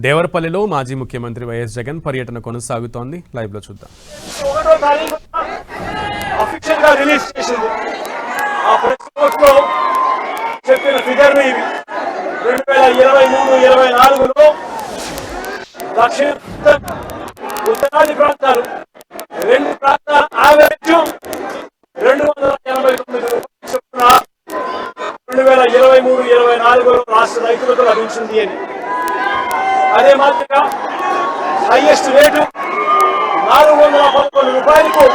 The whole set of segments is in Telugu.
దేవరపల్లిలో మాజీ ముఖ్యమంత్రి వైఎస్ జగన్ పర్యటన కొనసాగుతోంది. లైవ్ లో చూద్దాం. అఫీషియల్ గా రిలీజ్ చేసింది. ఆ ప్రెస్ నోట్ లో చెప్పిన ఫిగర్ ని 2023-24లో దక్షిణ ఉత్తరాది ప్రాంతాలు రెండు ప్రాంతాల యావరేజ్ 289 రూపాయలు చొప్పున 2023-24లో రాష్ట్ర రైతులకు లభించింది అని. అదే మాదిరిగా హైయెస్ట్ రేటు 411 రూపాయలకు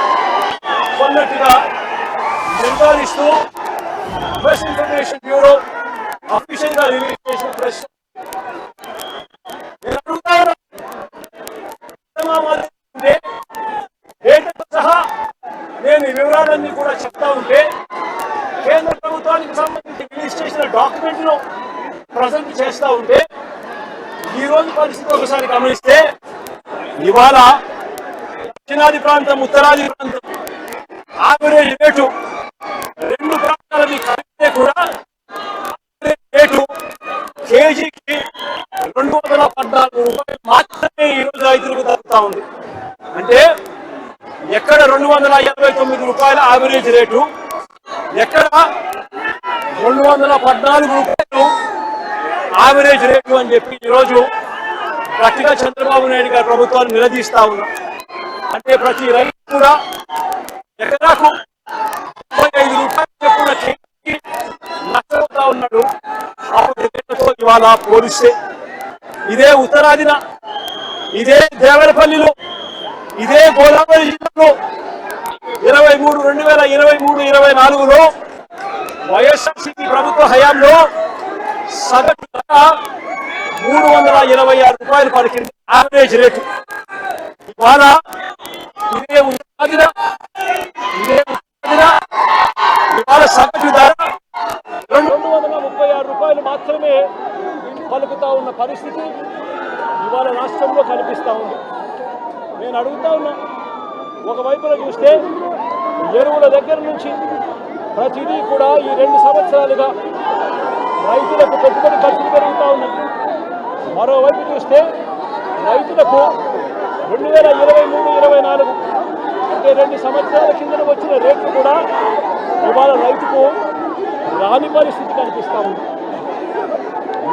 కొన్నట్టుగా నిర్ధారిస్తూ ప్రెస్ ఇన్ఫర్మేషన్ బ్యూరో అఫీషియల్ గా రిలీజ్ చేసిన ప్రెస్ డేటాతో సహా నేను ఈ వివరాలన్నీ కూడా చెప్తా ఉంటే కేంద్ర ప్రభుత్వానికి సంబంధించి రిలీజ్ చేసిన డాక్యుమెంట్ ను ప్రజెంట్ చేస్తా ఉంటే ఈ రోజు పరిస్థితి ఒకసారి గమనిస్తే ఇవాళ దక్షిణాది ప్రాంతం ఉత్తరాది ప్రాంతం యావరేజ్ రేటు రెండు ప్రాంతాలకి కలిపితే కూడా రేటు కేజీకి 214 రూపాయలు మాత్రమే ఈ రోజు రైతులకు దొరుకుతా ఉంది. అంటే ఎక్కడ 289 రూపాయల యావరేజ్ రేటు, ఎక్కడ 214 రూపాయలు యావరేజ్ రేటు అని చెప్పి ఈరోజు గట్టిగా చంద్రబాబు నాయుడు గారి ప్రభుత్వాన్ని నిలదీస్తా ఉన్నాం. అంటే ప్రతి రైతు కూడా ఎకరాకు 35 రూపాయలు చెప్పున కేజీకి నష్టపోతా ఉన్నాడు. అప్పుడు రేట్లతో ఇవాళ పోలిస్తే ఇదే ఉత్తరాదిన, ఇదే దేవరపల్లిలో, ఇదే గోదావరి జిల్లాలో 2023-24లో వైఎస్ఆర్సీపీ ప్రభుత్వ హయాంలో సగటు ధర 326 రూపాయలు పలికింది యావరేజ్ రేటు. ఇవాళ ఇదే ఉత్తరాదిన ఇవాళ సగటు ధర 236 రూపాయలు మాత్రమే పలుకుతా ఉన్న పరిస్థితి ఇవాళ రాష్ట్రంలో కనిపిస్తా ఉంది. నేను అడుగుతా ఉన్నా, ఒకవైపున చూస్తే ఎరువుల దగ్గర నుంచి ప్రతిదీ కూడా ఈ 2 సంవత్సరాలుగా రైతులకు పెట్టుబడి ఖర్చులు పెరుగుతూ ఉన్నాయి. మరోవైపు చూస్తే రైతులకు 2023-24 అంటే 2 సంవత్సరాల కింద వచ్చిన రేట్లు కూడా ఇవాళ రైతుకు రాని పరిస్థితి కనిపిస్తూ ఉంది.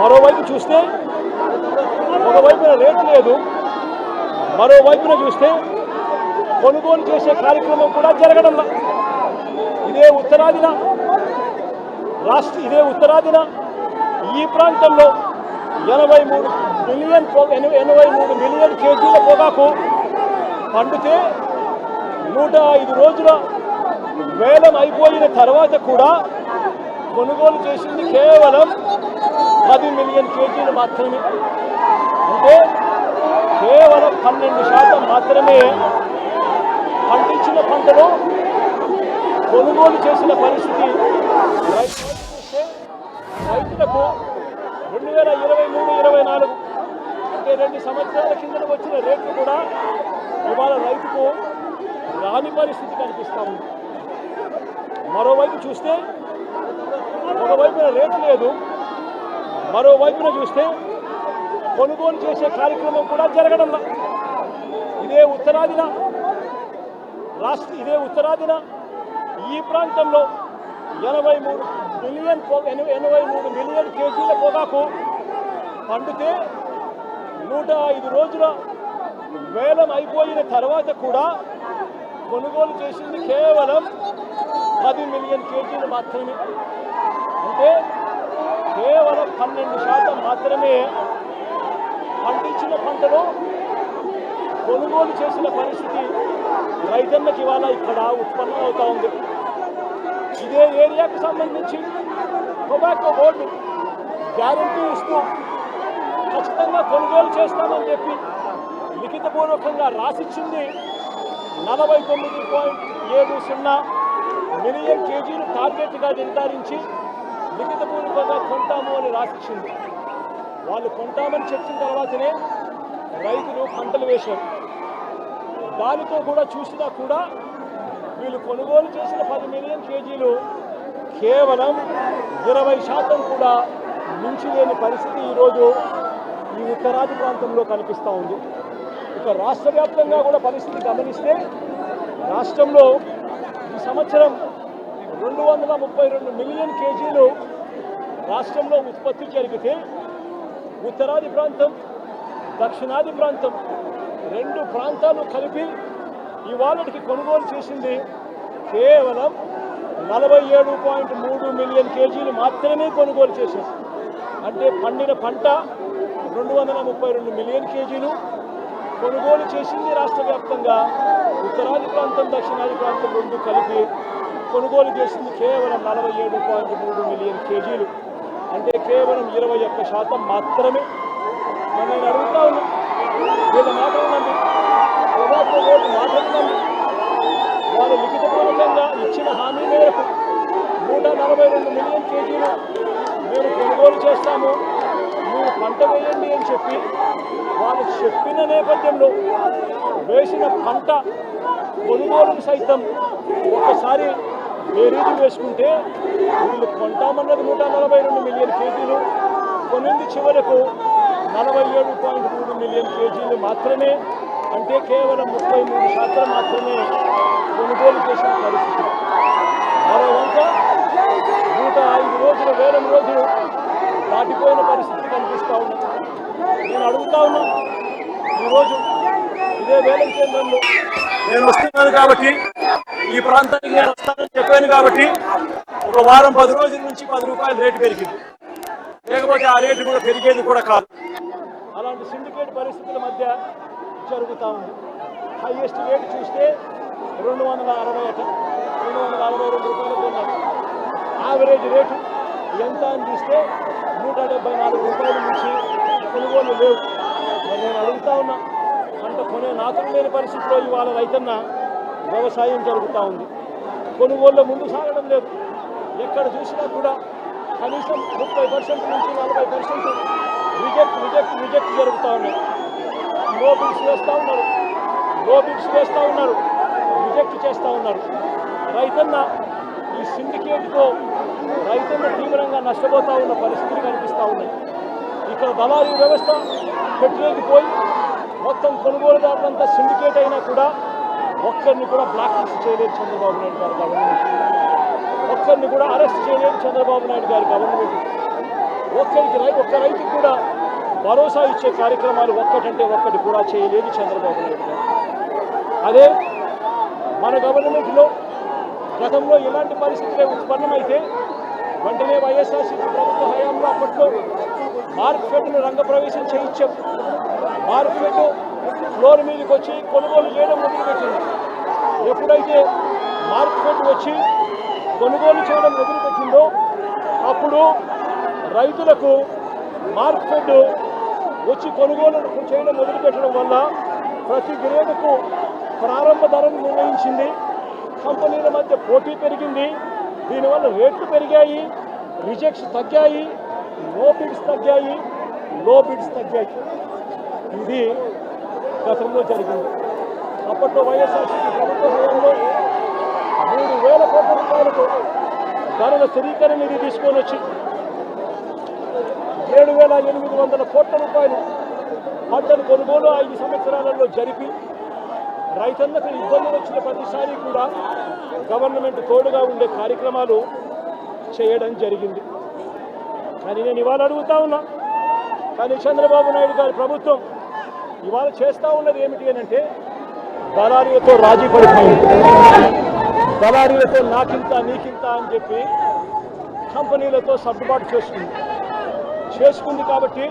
మరోవైపు చూస్తే ఒకవైపున రేటు లేదు, మరోవైపున చూస్తే కొనుగోలు చేసే కార్యక్రమం కూడా జరగడం. ఇదే ఉత్తరాదిన ఈ ప్రాంతంలో 83 మిలియన్ కేజీల పొగాకు పండితే 105 రోజుల వేలం అయిపోయిన తర్వాత కూడా కొనుగోలు చేసింది కేవలం 10 మిలియన్ కేజీలు మాత్రమే. అంటే కేవలం 12% మాత్రమే పండించిన పంటలో కొనుగోలు చేసిన పరిస్థితి. రైతులకు 2023-24 అంటే 2 సంవత్సరాల కింద వచ్చిన రేట్లు కూడా ఇవాళ రైతుకు రాని పరిస్థితి కనిపిస్తూ ఉంది. మరోవైపు చూస్తే ఒకవైపున రేటు లేదు, మరోవైపున చూస్తే కొనుగోలు చేసే కార్యక్రమం కూడా జరగడం. ఇదే ఉత్తరాదిన ఈ ప్రాంతంలో 83 మిలియన్ కేజీల పొగాకు పండితే 105 రోజుల వేలం అయిపోయిన తర్వాత కూడా కొనుగోలు చేసింది కేవలం 10 మిలియన్ కేజీలు మాత్రమే. అంటే కేవలం 12% మాత్రమే పండించిన పంటలో కొనుగోలు చేసిన పరిస్థితి రైతన్నకి ఇవాళ ఇక్కడ ఉత్పన్నం అవుతా ఉంది. ఇదే ఏరియాకు సంబంధించి టొబాకో బోర్డు గ్యారంటీ ఇస్తూ ఖచ్చితంగా కొనుగోలు చేస్తామని చెప్పి లిఖితపూర్వకంగా రాసిచ్చింది 49.70 మిలియన్ కేజీలు టార్గెట్గా నిర్ధారించి లిఖితపూర్వకంగా కొంటాము అని రాసిచ్చింది. వాళ్ళు కొంటామని చెప్పిన తర్వాతనే రైతులు పంటలు వేశారు. దానితో కూడా చూసినా కూడా వీళ్ళు కొనుగోలు చేసిన 10 మిలియన్ కేజీలు కేవలం 20% కూడా మించి లేని పరిస్థితి ఈరోజు ఈ ఉత్తరాది ప్రాంతంలో కనిపిస్తూ ఉంది. ఇక రాష్ట్ర వ్యాప్తంగా కూడా పరిస్థితి గమనిస్తే రాష్ట్రంలో ఈ సంవత్సరం 232 మిలియన్ కేజీలు రాష్ట్రంలో ఉత్పత్తి జరిగితే ఉత్తరాది ప్రాంతం దక్షిణాది ప్రాంతం రెండు ప్రాంతాలు కలిపి ఇవాళకి కొనుగోలు చేసింది కేవలం 47.3 మిలియన్ కేజీలు మాత్రమే కొనుగోలు చేశారు. అంటే పండిన పంట 232 మిలియన్ కేజీలు కొనుగోలు చేసింది రాష్ట్ర వ్యాప్తంగా. ఉత్తరాది ప్రాంతం దక్షిణాది ప్రాంతం రెండు కలిపి కొనుగోలు చేసింది కేవలం 47.3 మిలియన్ కేజీలు. అంటే కేవలం 21% మాత్రమే. మరి నేను అడుగుతా ఉన్నా, వీళ్ళ మాటలు నమ్మి మాటలు నమ్మి వాళ్ళు లిఖితపూర్వకంగా ఇచ్చిన హామీ మేరకు 142 మిలియన్ కేజీలు మేము కొనుగోలు చేస్తాము, మీరు పంట వేయండి అని చెప్పి వాళ్ళు చెప్పిన నేపథ్యంలో వేసిన పంట కొనుగోలుకు సైతం ఒక్కసారి బేరీజు వేసుకుంటే వీళ్ళు కొంటామన్నది 142 మిలియన్ కేజీలు, కొనింది చివరకు 47.3 మిలియన్ కేజీలు మాత్రమే. అంటే కేవలం 33% మాత్రమే కొనుగోలు చేసిన పరిస్థితి. మరో వంక 105 రోజులు వేలం రోజులు దాటిపోయిన పరిస్థితి కనిపిస్తూ ఉంది. నేను అడుగుతా ఉన్నా, ఈరోజు ఇదే వేలం కేంద్రంలో నేను వస్తున్నాను కాబట్టి, ఈ ప్రాంతానికి నేను వస్తానని చెప్పాను కాబట్టి ఒక వారం 10 రోజుల నుంచి 10 రూపాయలు రేటు పెరిగింది. లేకపోతే ఆ రేటు కూడా పెరిగేది కూడా కాదు. అలాంటి సిండికేట్ పరిస్థితుల మధ్య జరుగుతూ ఉంది. హైయెస్ట్ రేటు చూస్తే 242 రూపాయలు కొన్నారు. యావరేజ్ రేటు ఎంత అని చూస్తే 174 రూపాయల నుంచి కొనుగోలు లేవు. మరి నేను అడుగుతా ఉన్నా, పంట కొనే నాతులు లేని పరిస్థితిలో ఇవాళ రైతన్న వ్యవసాయం జరుగుతూ ఉంది. కొనుగోళ్ళ ముందు సాగడం లేదు. ఎక్కడ చూసినా కూడా కనీసం 30% నుంచి 40% రిజెక్ట్ జరుగుతూ ఉన్నాయి. నో బిడ్స్ వేస్తూ ఉన్నారు, రిజెక్ట్ చేస్తూ ఉన్నారు. రైతన్న ఈ సిండికేట్తో రైతన్న తీవ్రంగా నష్టపోతూ ఉన్న పరిస్థితులు కనిపిస్తూ ఉన్నాయి. ఇక్కడ దళారీ వ్యవస్థ పెట్టలేకపోయి మొత్తం కొనుగోలుదారులంతా సిండికేట్ అయినా కూడా ఒక్కరిని కూడా బ్లాక్ లిస్ట్ చేయలేదు చంద్రబాబు నాయుడు గారి గవర్నమెంట్. ఒక్కరిని కూడా అరెస్ట్ చేయలేదు చంద్రబాబు నాయుడు గారి గవర్నమెంట్. ఒక్క రైతుకు కూడా భరోసా ఇచ్చే కార్యక్రమాలు ఒక్కటంటే ఒక్కటి కూడా చేయలేదు చంద్రబాబు నాయుడు గారు. అదే మన గవర్నమెంట్లో గతంలో ఇలాంటి పరిస్థితులే ఉత్పన్నమైతే వెంటనే వైఎస్ఆర్సీపీ ప్రభుత్వ హయాంలో అప్పట్లో మార్కెట్ను రంగప్రవేశం చేయించాం. మార్కెట్ ఫ్లోర్ మీదకి వచ్చి కొనుగోలు చేయడం మొదలుపెట్టింది. ఎప్పుడైతే మార్కెట్ వచ్చి కొనుగోలు చేయడం మొదలుపెట్టిందో అప్పుడు రైతులకు మార్కెట్ వచ్చి కొనుగోలు చేయడం మొదలుపెట్టడం వల్ల ప్రతి గ్రేడుకు ప్రారంభ ధరను నిర్ణయించింది. కంపెనీల మధ్య పోటీ పెరిగింది. దీనివల్ల రేట్లు పెరిగాయి, రిజెక్ట్స్ తగ్గాయి, లో బిడ్స్ తగ్గాయి. ఇది గతంలో జరిగింది. అప్పట్లో వైఎస్ఆర్సీపీ ప్రభుత్వ హయాంలో 3,000 కోట్ల రూపాయలకు ధరల స్థిరీకరణ నిధి తీసుకొని వచ్చి 7,800 కోట్ల రూపాయలు పంటను కొనుగోలు 5 సంవత్సరాలలో జరిపి రైతన్నకు ఇబ్బందులు వచ్చిన ప్రతిసారి కూడా గవర్నమెంట్ తోడుగా ఉండే కార్యక్రమాలు చేయడం జరిగింది. కానీ నేను ఇవాళ అడుగుతా ఉన్నా, కానీ చంద్రబాబు నాయుడు గారి ప్రభుత్వం ఇవాళ చేస్తూ ఉన్నది ఏమిటి అని అంటే దళారీలతో రాజీ పడిపోయింది. దళారీలతో నాకింత నీకింత అని చెప్పి కంపెనీలతో సర్దుబాటు చేసుకుంది కాబట్టి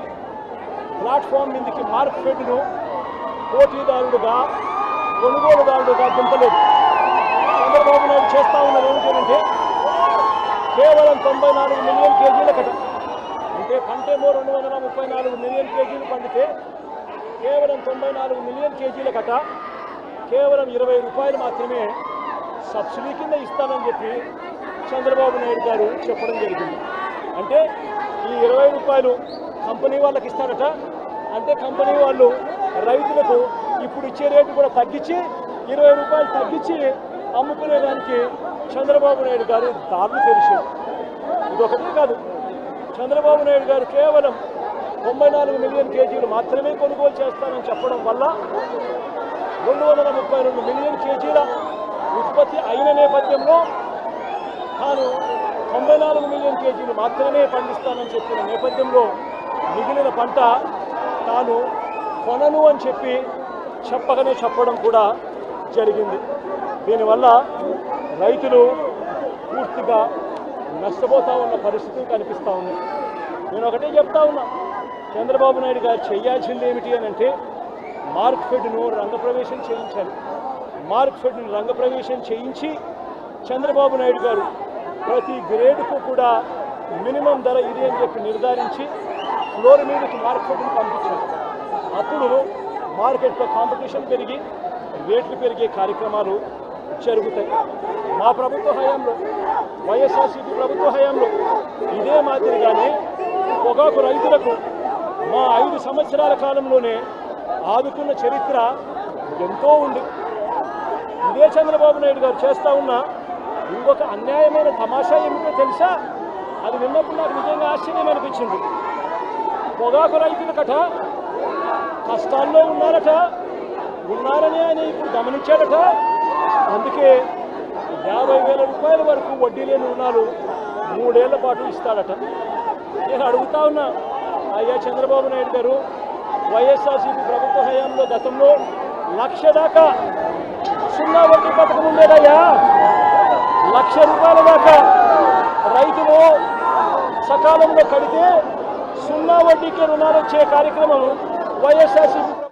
ప్లాట్ఫామ్ మీదకి మార్కెట్ను పోటీదారుడుగా కొనుగోలుదారుడుగా దింపలేదు. చంద్రబాబు నాయుడు చేస్తూ ఉన్నది ఏమిటంటే కేవలం 94 మిలియన్ కేజీల కట, అంటే పంటేమో 234 మిలియన్ కేజీలు పండితే కేవలం 94 మిలియన్ కేజీల కట కేవలం 20 రూపాయలు మాత్రమే సబ్సిడీ కింద ఇస్తానని చెప్పి చంద్రబాబు నాయుడు గారు చెప్పడం జరిగింది. అంటే ఈ 20 రూపాయలు కంపెనీ వాళ్ళకి ఇస్తారట. అంటే కంపెనీ వాళ్ళు రైతులకు ఇప్పుడు ఇచ్చే రేటు కూడా తగ్గించి 20 రూపాయలు తగ్గించి అమ్ముకునేదానికి చంద్రబాబు నాయుడు గారు దారులు తెరిచారు. ఇదొకటే కాదు, చంద్రబాబు నాయుడు గారు కేవలం 94 మిలియన్ కేజీలు మాత్రమే కొనుగోలు చేస్తానని చెప్పడం వల్ల 232 మిలియన్ కేజీల ఉత్పత్తి అయిన నేపథ్యంలో తాను 94 మిలియన్ కేజీలు మాత్రమే పండిస్తానని చెప్పిన నేపథ్యంలో మిగిలిన పంట తాను కొనను అని చెప్పడం కూడా జరిగింది. దీనివల్ల రైతులు పూర్తిగా నష్టపోతూ ఉన్న పరిస్థితులు కనిపిస్తూ ఉన్నాయి. నేను ఒకటే చెప్తా ఉన్నా, చంద్రబాబు నాయుడు గారు చేయాల్సింది ఏమిటి అని అంటే మార్క్ఫెడ్ను రంగప్రవేశం చేయించాలి. మార్క్ఫెడ్ను రంగప్రవేశం చేయించి చంద్రబాబు నాయుడు గారు ప్రతి గ్రేడ్కు కూడా మినిమం ధర ఇది అని చెప్పి నిర్ధారించి ఫ్లోర్ మీదకి మార్కెట్ని పంపించారు. అప్పుడు మార్కెట్లో కాంపిటీషన్ పెరిగి రేట్లు పెరిగే కార్యక్రమాలు జరుగుతాయి. మా ప్రభుత్వ హయాంలో, వైఎస్ఆర్సీపీ ప్రభుత్వ హయాంలో ఇదే మాదిరిగానే పొగాకు రైతులకు మా 5 సంవత్సరాల కాలంలోనే ఆదుకున్న చరిత్ర ఎంతో ఉంది. ఇదే చంద్రబాబు నాయుడు గారు చేస్తూ ఉన్న ఇంకొక అన్యాయమైన తమాషా ఏమిటో తెలుసా? అది విన్నప్పుడు నాకు నిజంగా ఆశ్చర్యం అనిపించింది. పొగాకు రైతులకట కష్టాల్లో ఉన్నారని ఆయన ఇప్పుడు గమనించాడట. అందుకే 50,000 రూపాయల వరకు వడ్డీ లేని రుణాలు 3 ఏళ్ల పాటు ఇస్తాడట. నేను అడుగుతా ఉన్నా, అయ్యా చంద్రబాబు నాయుడు గారు, వైఎస్ఆర్సీపీ ప్రభుత్వ హయాంలో గతంలో 1,00,000 దాకా సున్నా వడ్డీ పథకం ఉండేదయ్యా. 1,00,000 రూపాయల దాకా రైతులు సకాలంలో కడితే సున్నా వడ్డీకి రుణాలు వచ్చే కార్యక్రమం వైఎస్ఆర్సీపీ